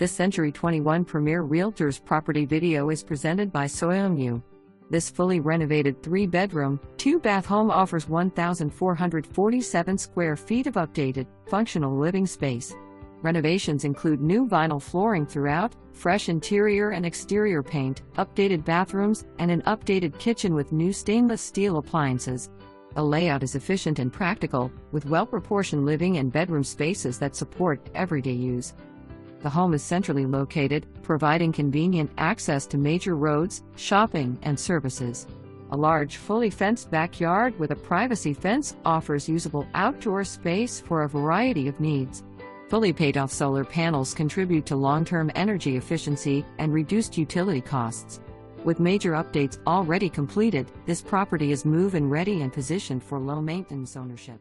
This Century 21 Premier Realtors property video is presented by Soyeongu. This fully renovated 3-bedroom, 2-bath home offers 1,447 square feet of updated, functional living space. Renovations include new vinyl flooring throughout, fresh interior and exterior paint, updated bathrooms, and an updated kitchen with new stainless steel appliances. The layout is efficient and practical, with well-proportioned living and bedroom spaces that support everyday use. The home is centrally located, providing convenient access to major roads, shopping, and services. A large, fully fenced backyard with a privacy fence offers usable outdoor space for a variety of needs. Fully paid-off solar panels contribute to long-term energy efficiency and reduced utility costs. With major updates already completed, this property is move-in ready and positioned for low-maintenance ownership.